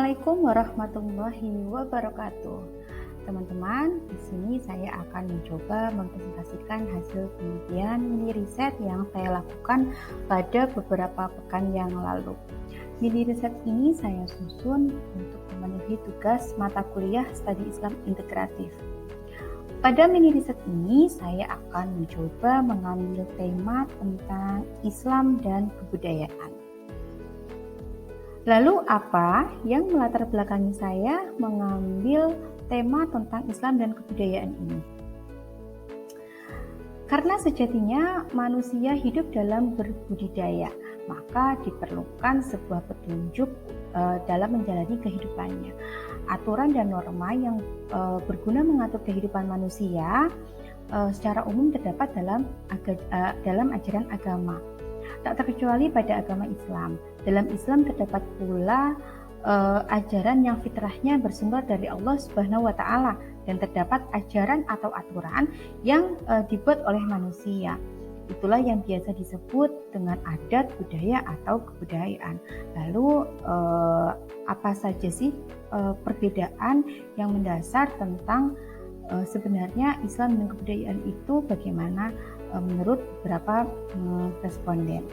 Assalamualaikum warahmatullahi wabarakatuh. Teman-teman, di sini saya akan mencoba mempresentasikan hasil penelitian mini riset yang saya lakukan pada beberapa pekan yang lalu. Mini riset ini saya susun untuk memenuhi tugas mata kuliah Studi Islam Integratif. Pada mini riset ini, saya akan mencoba mengambil tema tentang Islam dan kebudayaan. Lalu apa yang melatar belakangi saya mengambil tema tentang Islam dan kebudayaan ini? Karena sejatinya manusia hidup dalam berbudidaya, maka diperlukan sebuah petunjuk dalam menjalani kehidupannya. Aturan dan norma yang berguna mengatur kehidupan manusia secara umum terdapat dalam ajaran agama. Tak terkecuali pada agama Islam. Dalam Islam terdapat pula ajaran yang fitrahnya bersumber dari Allah Subhanahu wa Ta'ala, dan terdapat ajaran atau aturan yang dibuat oleh manusia. Itulah yang biasa disebut dengan adat, budaya atau kebudayaan. Lalu apa saja sih perbedaan yang mendasar tentang sebenarnya Islam dan kebudayaan itu bagaimana menurut beberapa responden.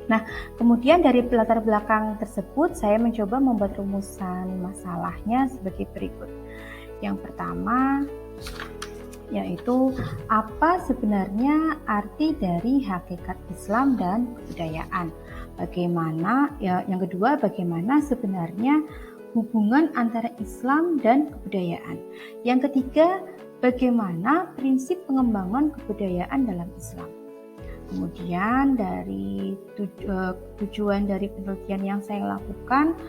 Nah, kemudian dari latar belakang tersebut saya mencoba membuat rumusan masalahnya sebagai berikut. Yang pertama yaitu apa sebenarnya arti dari hakikat Islam dan kebudayaan. Yang kedua, bagaimana sebenarnya hubungan antara Islam dan kebudayaan. Yang ketiga, bagaimana prinsip pengembangan kebudayaan dalam Islam. Kemudian dari tujuan dari penelitian yang saya lakukan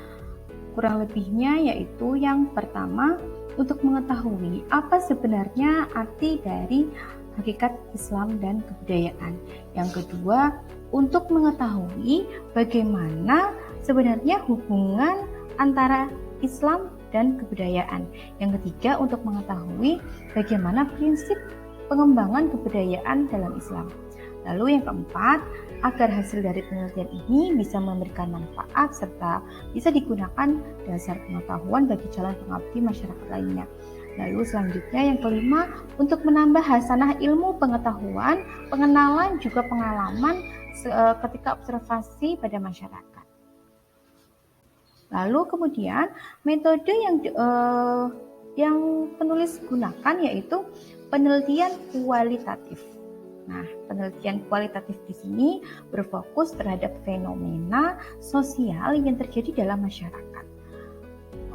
kurang lebihnya yaitu yang pertama, untuk mengetahui apa sebenarnya arti dari hakikat Islam dan kebudayaan. Yang kedua, untuk mengetahui bagaimana sebenarnya hubungan antara Islam dan kebudayaan. Yang ketiga, untuk mengetahui bagaimana prinsip pengembangan kebudayaan dalam Islam. Lalu yang keempat, agar hasil dari penelitian ini bisa memberikan manfaat serta bisa digunakan dasar pengetahuan bagi calon pengabdi masyarakat lainnya. Lalu selanjutnya yang kelima, untuk menambah hasanah ilmu pengetahuan, pengenalan juga pengalaman ketika observasi pada masyarakat. Lalu kemudian metode yang penulis gunakan yaitu penelitian kualitatif. Nah, penelitian kualitatif di sini berfokus terhadap fenomena sosial yang terjadi dalam masyarakat.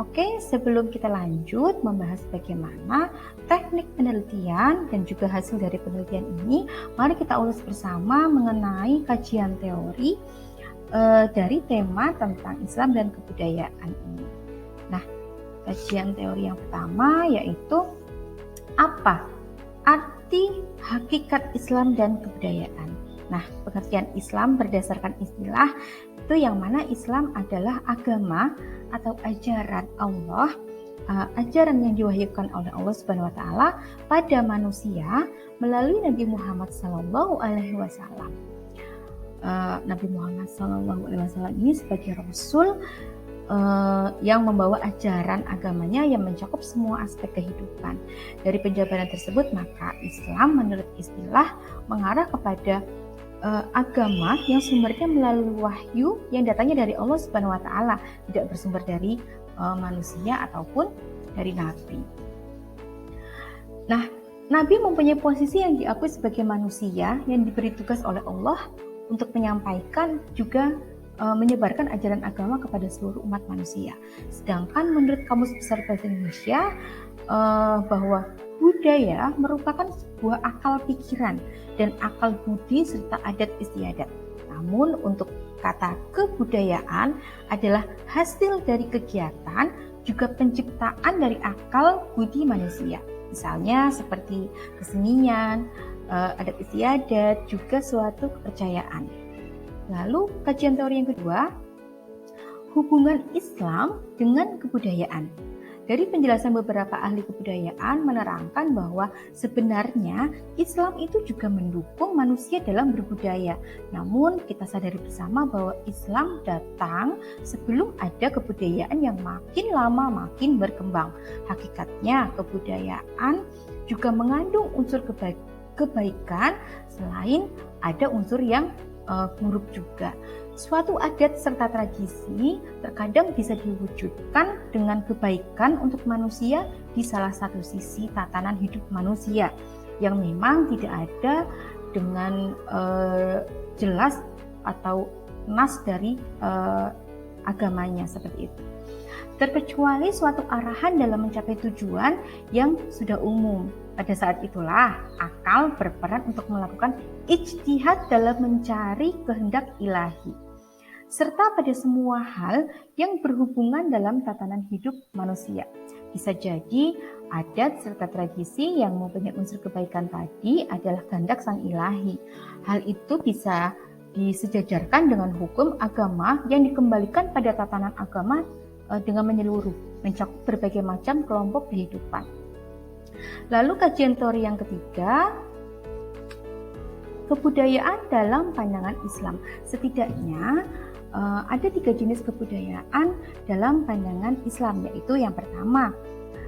Oke, sebelum kita lanjut membahas bagaimana teknik penelitian dan juga hasil dari penelitian ini, mari kita ulas bersama mengenai kajian teori dari tema tentang Islam dan kebudayaan ini. Nah, kajian teori yang pertama yaitu apa arti hakikat Islam dan kebudayaan. Nah, pengertian Islam berdasarkan istilah itu yang mana Islam adalah agama atau ajaran Allah, ajaran yang diwahyukan oleh Allah Subhanahu wa Ta'ala pada manusia melalui Nabi Muhammad Sallallahu Alaihi Wasallam. Nabi Muhammad Sallallahu Alaihi Wasallam ini sebagai Rasul yang membawa ajaran agamanya yang mencakup semua aspek kehidupan. Dari penjabaran tersebut, maka Islam menurut istilah mengarah kepada agama yang sumbernya melalui wahyu yang datangnya dari Allah Subhanahu wa Ta'ala, tidak bersumber dari manusia ataupun dari nabi. Nah, nabi mempunyai posisi yang diakui sebagai manusia yang diberi tugas oleh Allah untuk menyampaikan juga menyebarkan ajaran agama kepada seluruh umat manusia. Sedangkan menurut Kamus Besar Bahasa Indonesia bahwa budaya merupakan sebuah akal pikiran dan akal budi serta adat istiadat. Namun untuk kata kebudayaan adalah hasil dari kegiatan juga penciptaan dari akal budi manusia. Misalnya seperti kesenian, adat istiadat, juga suatu kepercayaan. Lalu kajian teori yang kedua, hubungan Islam dengan kebudayaan. Dari penjelasan beberapa ahli kebudayaan menerangkan bahwa sebenarnya Islam itu juga mendukung manusia dalam berbudaya. Namun kita sadari bersama bahwa Islam datang sebelum ada kebudayaan yang makin lama makin berkembang. Hakikatnya kebudayaan juga mengandung unsur kebaikan selain ada unsur yang buruk juga. Suatu adat serta tradisi terkadang bisa diwujudkan dengan kebaikan untuk manusia di salah satu sisi tatanan hidup manusia yang memang tidak ada dengan jelas atau nas dari agamanya seperti itu. Terkecuali suatu arahan dalam mencapai tujuan yang sudah umum. Pada saat itulah akal berperan untuk melakukan ijtihad dalam mencari kehendak ilahi, serta pada semua hal yang berhubungan dalam tatanan hidup manusia. Bisa jadi adat serta tradisi yang mempunyai unsur kebaikan tadi adalah kehendak sang ilahi. Hal itu bisa disejajarkan dengan hukum agama yang dikembalikan pada tatanan agama dengan menyeluruh, mencakup berbagai macam kelompok kehidupan. Lalu kajian teori yang ketiga, kebudayaan dalam pandangan Islam. Setidaknya ada 3 jenis kebudayaan dalam pandangan Islam, yaitu yang pertama,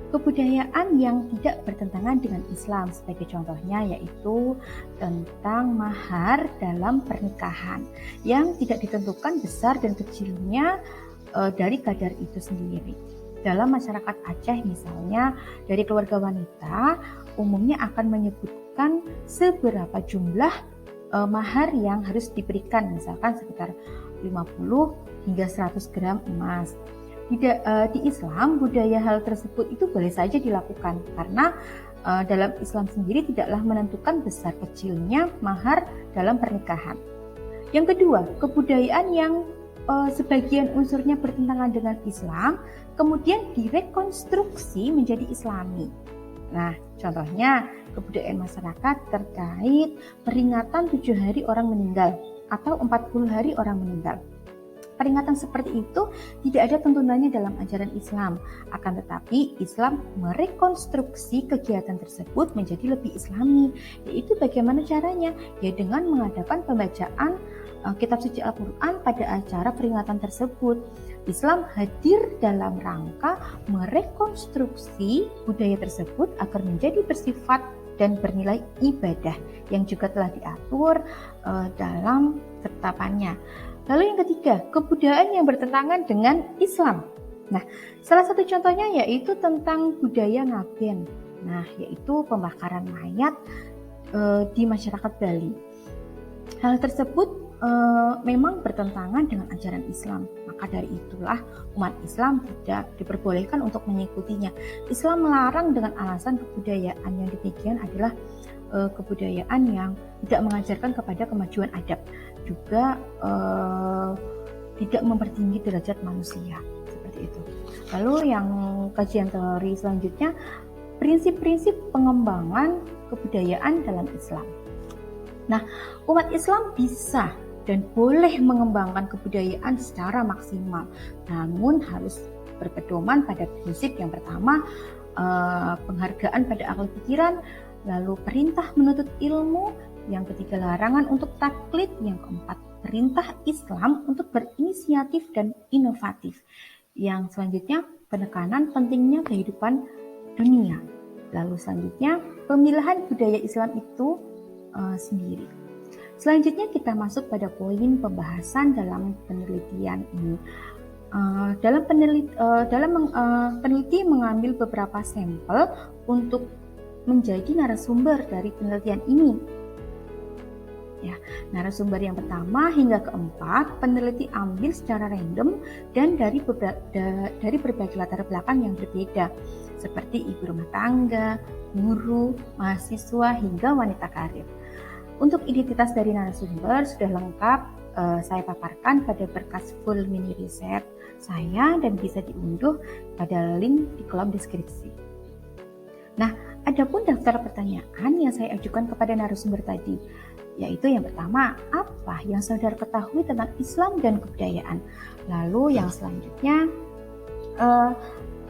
kebudayaan yang tidak bertentangan dengan Islam. Sebagai contohnya yaitu tentang mahar dalam pernikahan yang tidak ditentukan besar dan kecilnya dari kadar itu sendiri. Dalam masyarakat Aceh misalnya, dari keluarga wanita umumnya akan menyebutkan seberapa jumlah mahar yang harus diberikan, misalkan sekitar 50 hingga 100 gram emas. Di Islam, budaya hal tersebut itu boleh saja dilakukan karena dalam Islam sendiri tidaklah menentukan besar kecilnya mahar dalam pernikahan. Yang kedua, kebudayaan yang sebagian unsurnya bertentangan dengan Islam, kemudian direkonstruksi menjadi Islami. Nah, contohnya kebudayaan masyarakat terkait peringatan 7 hari orang meninggal atau 40 hari orang meninggal. Peringatan seperti itu tidak ada tuntunannya dalam ajaran Islam, akan tetapi Islam merekonstruksi kegiatan tersebut menjadi lebih Islami. Yaitu bagaimana caranya? Ya dengan mengadakan pembacaan kitab suci Al-Quran pada acara peringatan tersebut. Islam hadir dalam rangka merekonstruksi budaya tersebut agar menjadi bersifat dan bernilai ibadah yang juga telah diatur dalam ketetapannya. Lalu yang ketiga, kebudayaan yang bertentangan dengan Islam. Nah, salah satu contohnya yaitu tentang budaya ngaben. Nah, yaitu pembakaran mayat di masyarakat Bali. Hal tersebut memang bertentangan dengan ajaran Islam. Maka dari itulah umat Islam tidak diperbolehkan untuk mengikutinya. Islam melarang dengan alasan kebudayaan yang demikian adalah kebudayaan yang tidak mengajarkan kepada kemajuan adab, juga tidak mempertinggi derajat manusia, seperti itu. Lalu yang kajian teori selanjutnya, prinsip-prinsip pengembangan kebudayaan dalam Islam. Nah, umat Islam bisa dan boleh mengembangkan kebudayaan secara maksimal, namun harus berpedoman pada prinsip yang pertama, penghargaan pada akal pikiran, lalu perintah menuntut ilmu, yang ketiga larangan untuk taklid, yang keempat perintah Islam untuk berinisiatif dan inovatif, yang selanjutnya penekanan pentingnya kehidupan dunia, lalu selanjutnya pemilihan budaya Islam itu sendiri. Selanjutnya kita masuk pada poin pembahasan dalam penelitian ini. Peneliti mengambil beberapa sampel untuk menjadi narasumber dari penelitian ini. Ya, narasumber yang pertama hingga keempat peneliti ambil secara random dan dari berbagai latar belakang yang berbeda, seperti ibu rumah tangga, guru, mahasiswa hingga wanita karir. Untuk identitas dari narasumber sudah lengkap saya paparkan pada berkas full mini riset saya dan bisa diunduh pada link di kolom deskripsi. Nah, adapun daftar pertanyaan yang saya ajukan kepada narasumber tadi, yaitu yang pertama, apa yang saudara ketahui tentang Islam dan kebudayaan? Lalu yang selanjutnya,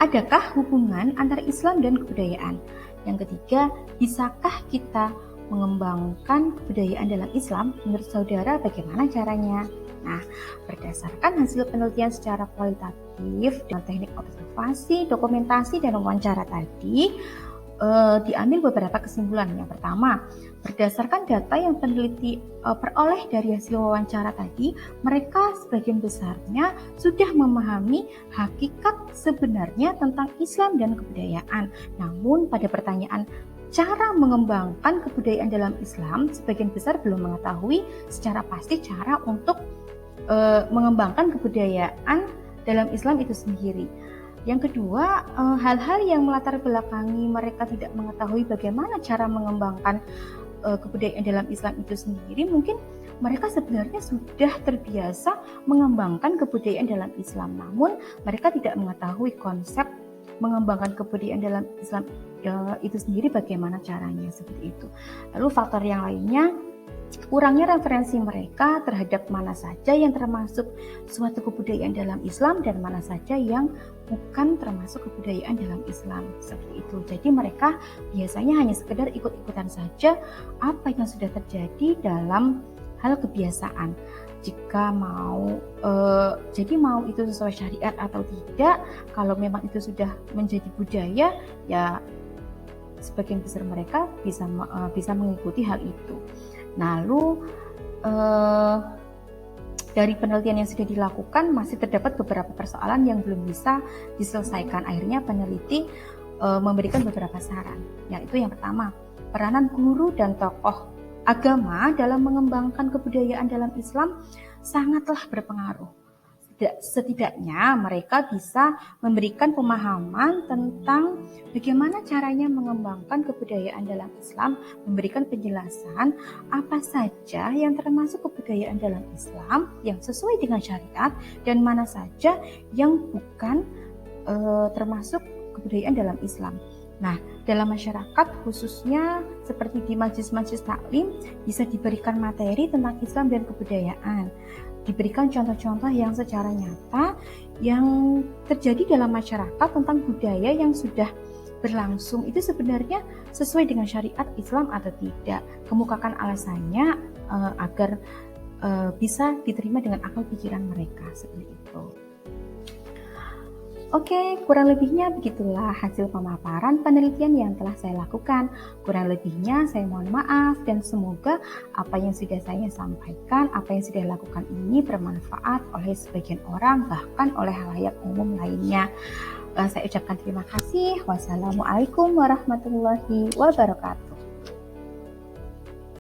Adakah hubungan antara Islam dan kebudayaan? Yang ketiga, bisakah kita mengembangkan kebudayaan dalam Islam? Menurut saudara bagaimana caranya? Nah, berdasarkan hasil penelitian secara kualitatif dengan teknik observasi, dokumentasi, dan wawancara tadi, diambil beberapa kesimpulan. Yang pertama, berdasarkan data yang peneliti peroleh dari hasil wawancara tadi, mereka sebagian besarnya sudah memahami hakikat sebenarnya tentang Islam dan kebudayaan. Namun pada pertanyaan cara mengembangkan kebudayaan dalam Islam, sebagian besar belum mengetahui secara pasti cara untuk mengembangkan kebudayaan dalam Islam itu sendiri. Yang kedua, hal-hal yang melatar belakangi mereka tidak mengetahui bagaimana cara mengembangkan kebudayaan dalam Islam itu sendiri, mungkin mereka sebenarnya sudah terbiasa mengembangkan kebudayaan dalam Islam, namun mereka tidak mengetahui konsep mengembangkan kebudayaan dalam Islam itu sendiri bagaimana caranya, seperti itu. Lalu faktor yang lainnya, kurangnya referensi mereka terhadap mana saja yang termasuk suatu kebudayaan dalam Islam dan mana saja yang bukan termasuk kebudayaan dalam Islam, seperti itu. Jadi mereka biasanya hanya sekedar ikut-ikutan saja apa yang sudah terjadi dalam hal kebiasaan. Jika jadi mau itu sesuai syariat atau tidak, kalau memang itu sudah menjadi budaya, ya sebagian besar mereka bisa mengikuti hal itu. Lalu dari penelitian yang sudah dilakukan masih terdapat beberapa persoalan yang belum bisa diselesaikan. Akhirnya peneliti memberikan beberapa saran, yaitu yang pertama, peranan guru dan tokoh agama dalam mengembangkan kebudayaan dalam Islam sangatlah berpengaruh. Setidaknya mereka bisa memberikan pemahaman tentang bagaimana caranya mengembangkan kebudayaan dalam Islam, memberikan penjelasan apa saja yang termasuk kebudayaan dalam Islam yang sesuai dengan syariat dan mana saja yang bukan termasuk kebudayaan dalam Islam. Nah, dalam masyarakat khususnya seperti di majelis-majelis taklim bisa diberikan materi tentang Islam dan kebudayaan. Diberikan contoh-contoh yang secara nyata yang terjadi dalam masyarakat tentang budaya yang sudah berlangsung itu sebenarnya sesuai dengan syariat Islam atau tidak. Kemukakan alasannya agar bisa diterima dengan akal pikiran mereka, seperti itu. Oke, kurang lebihnya begitulah hasil pemaparan penelitian yang telah saya lakukan. Kurang lebihnya saya mohon maaf dan semoga apa yang sudah saya sampaikan, apa yang sudah lakukan ini bermanfaat oleh sebagian orang, bahkan oleh halayak umum lainnya. Saya ucapkan terima kasih. Wassalamualaikum warahmatullahi wabarakatuh.